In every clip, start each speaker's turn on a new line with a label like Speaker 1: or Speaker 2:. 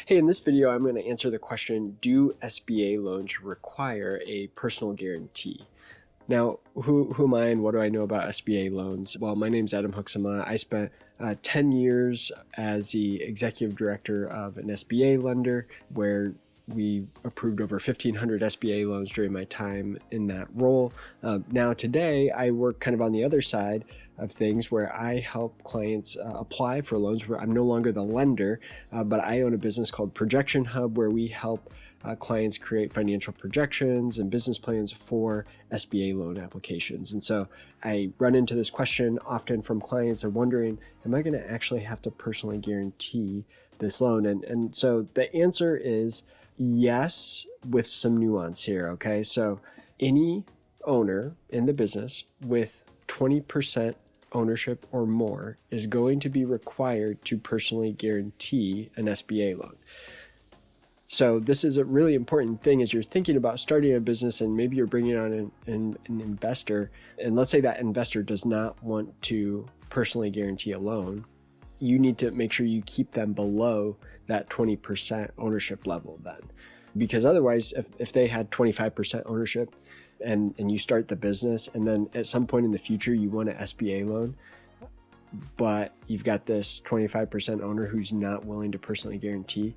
Speaker 1: Hey, in this video, I'm going to answer the question, do SBA loans require a personal guarantee? Now, who am I and what do I know about SBA loans? Well, my name's Adam Huxama. I spent 10 years as the executive director of an SBA lender where we approved over 1,500 SBA loans during my time in that role. Now today, I work kind of on the other side of things where I help clients apply for loans where I'm no longer the lender, but I own a business called ProjectionHub where we help clients create financial projections and business plans for SBA loan applications. And so I run into this question often from clients of wondering, am I going to actually have to personally guarantee this loan? And so the answer is yes, with some nuance here, okay? So any owner in the business with 20% ownership or more is going to be required to personally guarantee an SBA loan. So this is a really important thing as you're thinking about starting a business and maybe you're bringing on an investor, and let's say that investor does not want to personally guarantee a loan, you need to make sure you keep them below that 20% ownership level then. Because otherwise, if they had 25% ownership and you start the business and then at some point in the future you want an SBA loan, but you've got this 25% owner who's not willing to personally guarantee,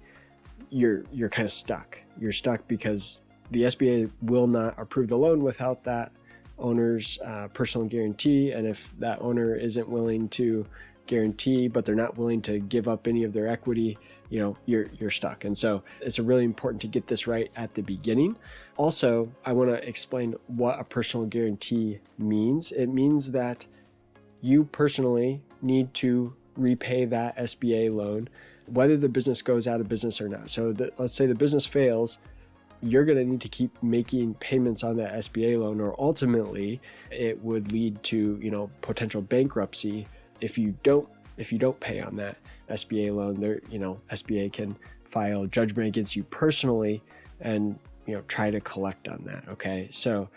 Speaker 1: you're kind of stuck. You're stuck because the SBA will not approve the loan without that owner's personal guarantee. And if that owner isn't willing to guarantee, but they're not willing to give up any of their equity, you're stuck. And so it's really important to get this right at the beginning. Also, I want to explain what a personal guarantee means. It means that you personally need to repay that SBA loan, whether the business goes out of business or not. So let's say the business fails, you're going to need to keep making payments on that SBA loan, or ultimately it would lead to, potential bankruptcy if you don't pay on that SBA loan. SBA can file judgment against you personally and try to collect on that. Okay, so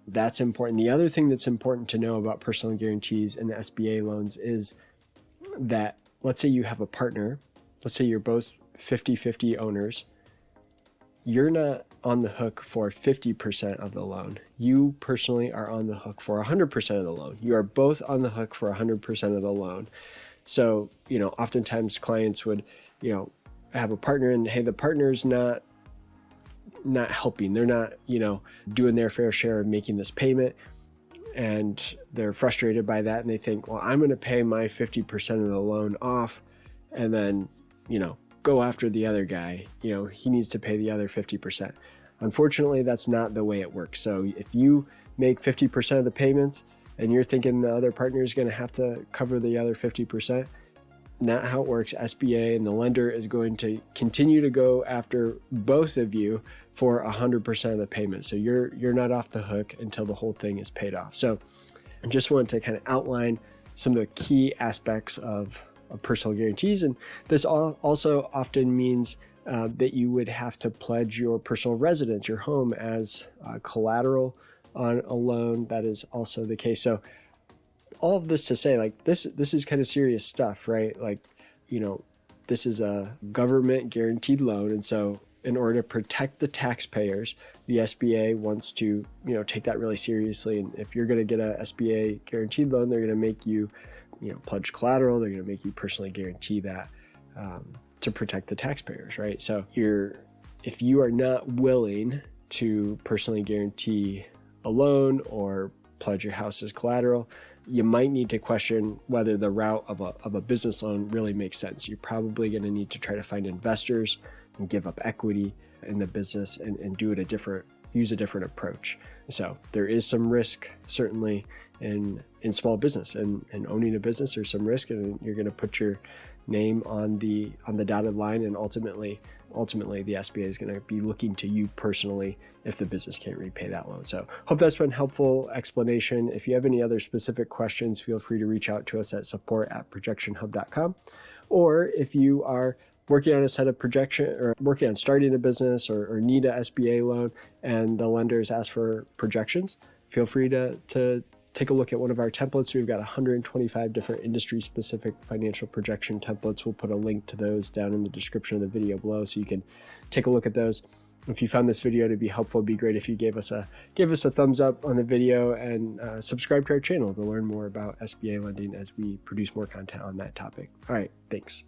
Speaker 1: that's important. The other thing that's important to know about personal guarantees and SBA loans is that let's say you have a partner, let's say you're both 50-50 owners, you're not on the hook for 50% of the loan. You personally are on the hook for 100% of the loan. You are both on the hook for 100% of the loan. So, oftentimes clients would, have a partner and hey, the partner's not helping. They're not, doing their fair share of making this payment. And they're frustrated by that. And they think, well, I'm going to pay my 50% of the loan off and then, go after the other guy. He needs to pay the other 50%. Unfortunately, that's not the way it works. So if you make 50% of the payments and you're thinking the other partner is going to have to cover the other 50%, not how it works. SBA and the lender is going to continue to go after both of you for 100% of the payment. So you're not off the hook until the whole thing is paid off. So I just wanted to kind of outline some of the key aspects of personal guarantees. And this also often means that you would have to pledge your personal residence, your home, as collateral on a loan. That is also the case. So all of this to say, this is kind of serious stuff, right? This is a government guaranteed loan. And so in order to protect the taxpayers, the SBA wants to, take that really seriously. And if you're going to get a SBA guaranteed loan, they're going to make you, pledge collateral. They're going to make you personally guarantee that to protect the taxpayers, right? So if you are not willing to personally guarantee a loan or pledge your house as collateral, you might need to question whether the route of a business loan really makes sense. You're probably going to need to try to find investors and give up equity in the business and use a different approach. So there is some risk certainly in small business and owning a business. There's some risk, and you're going to put your name on the dotted line, and ultimately the SBA is going to be looking to you personally if the business can't repay that loan. So hope that's been helpful explanation. If you have any other specific questions, feel free to reach out to us at support@projectionhub.com. Or if you are working on a set of projection or working on starting a business or need a SBA loan and the lenders ask for projections, feel free to take a look at one of our templates. We've got 125 different industry-specific financial projection templates. We'll put a link to those down in the description of the video below so you can take a look at those. If you found this video to be helpful, it'd be great if you gave us a thumbs up on the video and subscribe to our channel to learn more about SBA lending as we produce more content on that topic. All right, thanks.